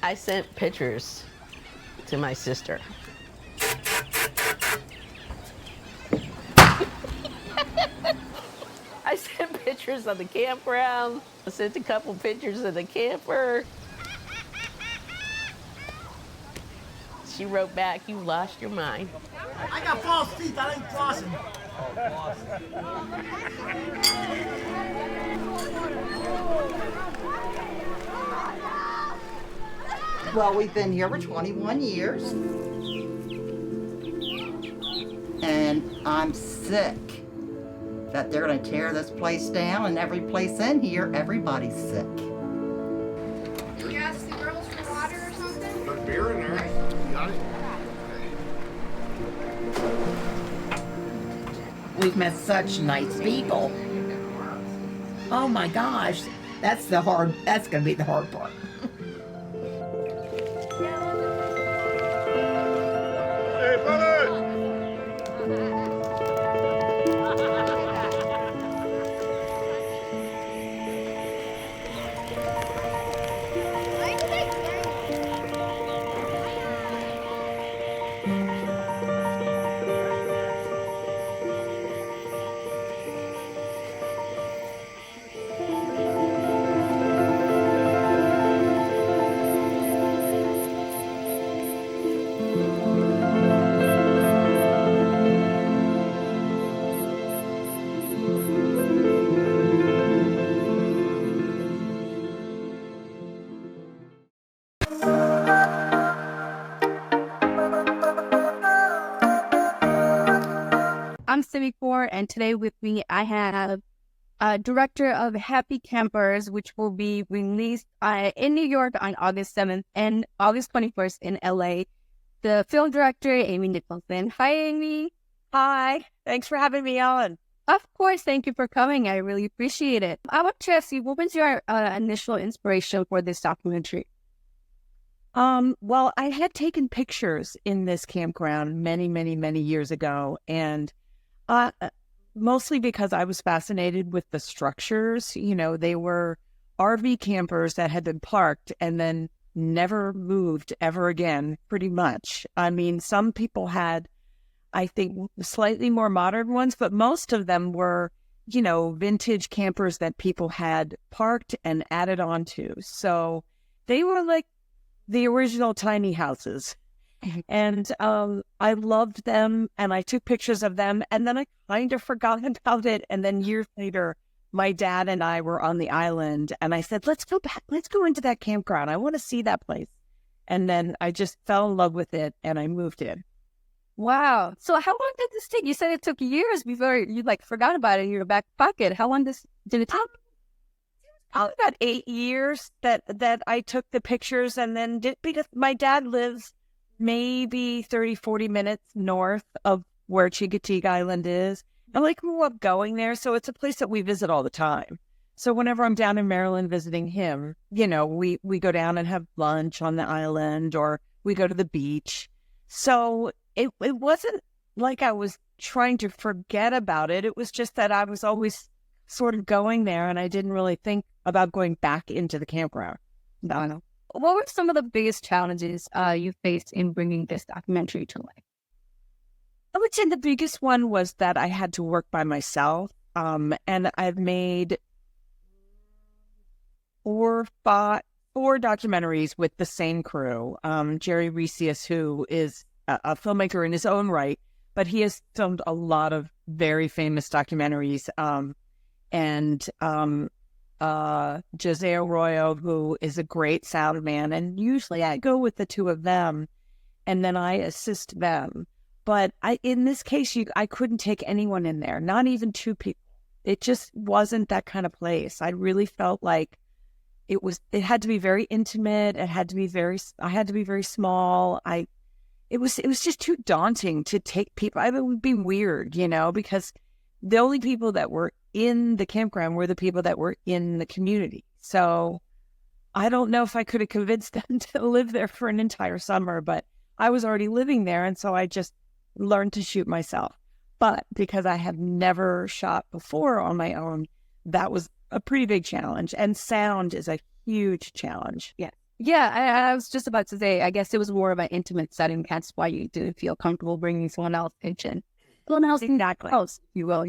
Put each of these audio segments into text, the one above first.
I sent pictures to my sister. I sent pictures of the campground. I sent a couple pictures of the camper. She wrote back, "You lost your mind." I got false teeth, I ain't flossing. Well, we've been here for 21 years. And I'm sick that they're gonna tear this place down, and every place in here, everybody's sick. Can you ask the girls for water or something? Put beer in there. You got it? We've met such nice people. Oh my gosh, that's gonna be the hard part. Hey, brother! I'm Simi4, and today with me I have director of Happy Campers, which will be released in New York on August 7th and August 21st in LA. The film director, Amy Nicholson. Hi, Amy. Hi. Thanks for having me on. Of course. Thank you for coming. I really appreciate it. I want to ask you, what was your initial inspiration for this documentary? Well, I had taken pictures in this campground many, many, many years ago, and mostly because I was fascinated with the structures. You know, they were RV campers that had been parked and then never moved ever again, pretty much. I mean, some people had, I think, slightly more modern ones, but most of them were, you know, vintage campers that people had parked and added onto. So they were like the original tiny houses. And I loved them, and I took pictures of them, and then I kind of forgot about it. And then years later, my dad and I were on the island, and I said, let's go back. Let's go into that campground. I want to see that place. And then I just fell in love with it, and I moved in. Wow. So how long did this take? You said it took years before you forgot about it in your back pocket. How long did it take? Probably about 8 years that I took the pictures, and then because my dad lives maybe 30, 40 minutes north of where Chincoteague Island is. I grew up going there, so it's a place that we visit all the time. So whenever I'm down in Maryland visiting him, you know, we go down and have lunch on the island, or we go to the beach. So it wasn't like I was trying to forget about it. It was just that I was always sort of going there, and I didn't really think about going back into the campground. No. What were some of the biggest challenges you faced in bringing this documentary to life? I would say the biggest one was that I had to work by myself. And I've made four documentaries with the same crew. Jerry Resius, who is a filmmaker in his own right, but he has filmed a lot of very famous documentaries. Jose Arroyo, who is a great sound man, and usually I go with the two of them, and then I assist them. But in this case, I couldn't take anyone in there, not even two people. It just wasn't that kind of place. I really felt like it had to be very intimate. I had to be very small. It was just too daunting to take people. It would be weird, you know, because the only people that were in the campground were the people that were in the community. So I don't know if I could have convinced them to live there for an entire summer, but I was already living there. And so I just learned to shoot myself. But because I have never shot before on my own, that was a pretty big challenge. And sound is a huge challenge. Yeah. Yeah, I was just about to say, I guess it was more of an intimate setting. That's why you didn't feel comfortable bringing someone else in. Someone else in the house, if you will.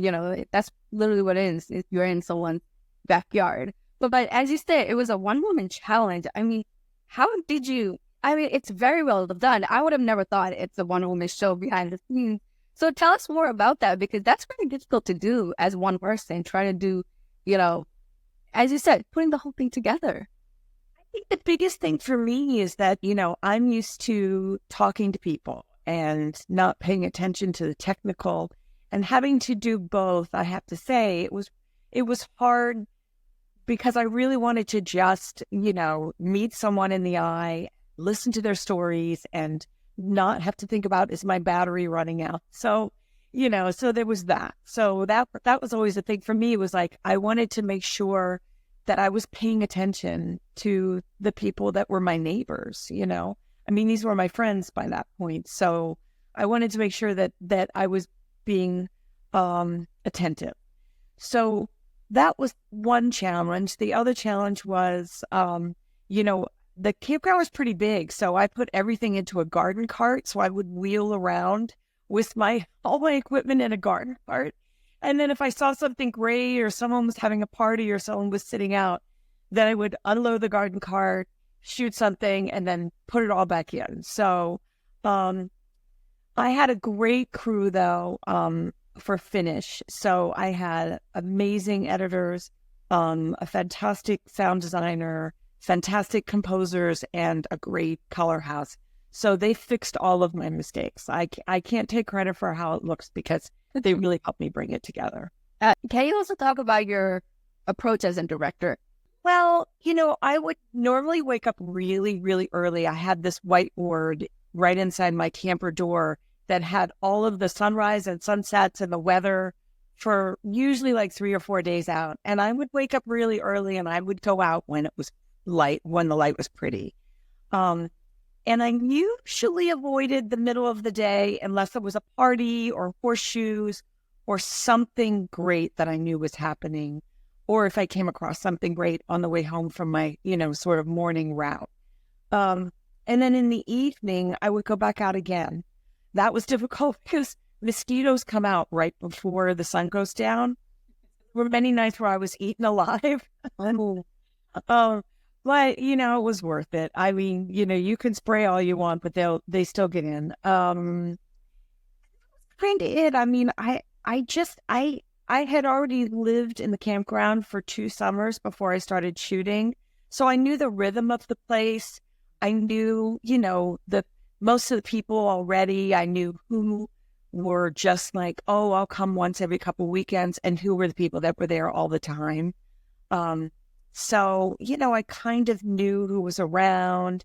That's literally what it is. If you're in someone's backyard. But as you said, it was a one-woman challenge. I mean, how did you... I mean, it's very well done. I would have never thought it's a one-woman show behind the scenes. So tell us more about that, because that's very difficult to do as one person, trying to do, as you said, putting the whole thing together. I think the biggest thing for me is that, I'm used to talking to people and not paying attention to the technical, and having to do both. I have to say it was hard because I really wanted to just, meet someone in the eye, listen to their stories, and not have to think about, is my battery running out? So, so there was that. So that was always a thing for me. It was like, I wanted to make sure that I was paying attention to the people that were my neighbors, I mean, these were my friends by that point. So I wanted to make sure that I was being attentive. So that was one challenge. The other challenge was, the campground was pretty big. So I put everything into a garden cart. So I would wheel around with all my equipment in a garden cart. And then if I saw something great, or someone was having a party, or someone was sitting out, then I would unload the garden cart, shoot something, and then put it all back in. So I had a great crew, though, for finish. So I had amazing editors, a fantastic sound designer, fantastic composers, and a great color house. So they fixed all of my mistakes. I can't take credit for how it looks, because they really helped me bring it together. Can you also talk about your approach as a director? Well, I would normally wake up really, really early. I had this whiteboard right inside my camper door that had all of the sunrise and sunsets and the weather for usually like 3 or 4 days out. And I would wake up really early, and I would go out when it was light, when the light was pretty. And I usually avoided the middle of the day unless it was a party or horseshoes or something great that I knew was happening, or if I came across something great on the way home from my, sort of morning route. And then in the evening, I would go back out again. That was difficult because mosquitoes come out right before the sun goes down. There were many nights where I was eaten alive. But, it was worth it. I mean, you can spray all you want, but they still get in. Kind of it. I mean, I had already lived in the campground for 2 summers before I started shooting. So I knew the rhythm of the place. I knew, most of the people already. I knew who were just like, oh, I'll come once every couple weekends, and who were the people that were there all the time. So, I kind of knew who was around,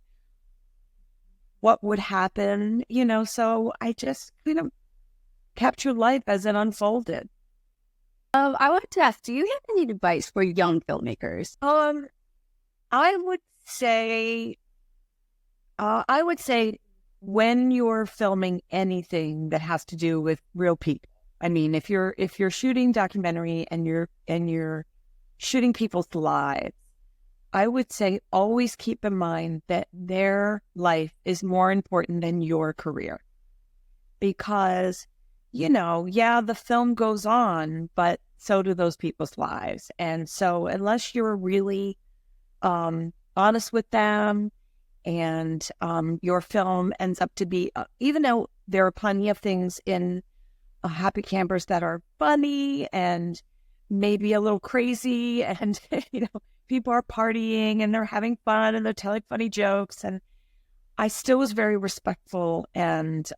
what would happen, so I just captured life as it unfolded. I wanted to ask, do you have any advice for young filmmakers? I would say when you're filming anything that has to do with real people, I mean, if you're shooting documentary and you're shooting people's lives, I would say always keep in mind that their life is more important than your career. Because, the film goes on, but so do those people's lives. And so unless you're really honest with them, and your film ends up to be, even though there are plenty of things in Happy Campers that are funny and maybe a little crazy, and people are partying and they're having fun and they're telling funny jokes, and I still was very respectful and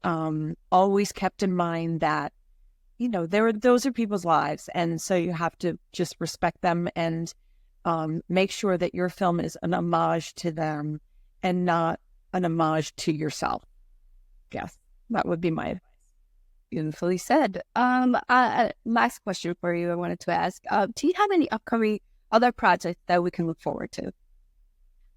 always kept in mind that those are people's lives, and so you have to just respect them and make sure that your film is an homage to them and not an homage to yourself. Yes, that would be my advice. Beautifully said. Last question for you I wanted to ask. Do you have any upcoming other projects that we can look forward to?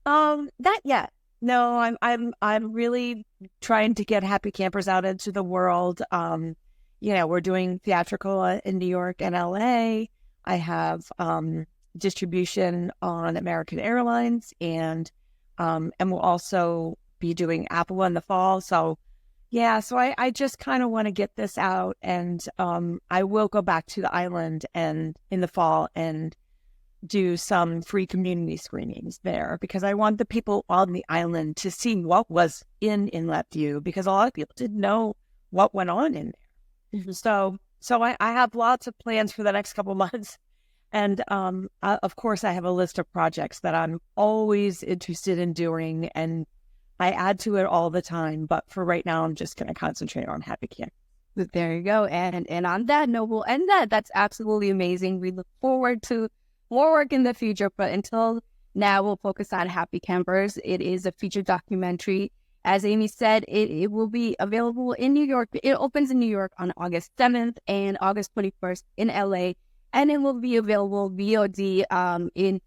Not yet. No, I'm really trying to get Happy Campers out into the world. We're doing theatrical in New York and LA. I have distribution on American Airlines, and And we'll also be doing Apple in the fall. So yeah, so I just kind of want to get this out, and I will go back to the island and in the fall and do some free community screenings there, because I want the people on the island to see what was in Inlet View, because a lot of people didn't know what went on in there. Mm-hmm. So I have lots of plans for the next couple months. And of course, I have a list of projects that I'm always interested in doing, and I add to it all the time. But for right now, I'm just going to concentrate on Happy Camp. There you go. And on that note, we'll end that. That's absolutely amazing. We look forward to more work in the future. But until now, we'll focus on Happy Campers. It is a feature documentary. As Amy said, it will be available in New York. It opens in New York on August 7th and August 21st in LA. And it will be available VOD in,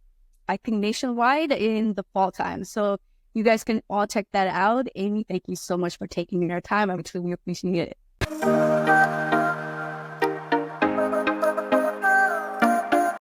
I think, nationwide in the fall time. So you guys can all check that out. Amy, thank you so much for taking your time. I truly appreciate it.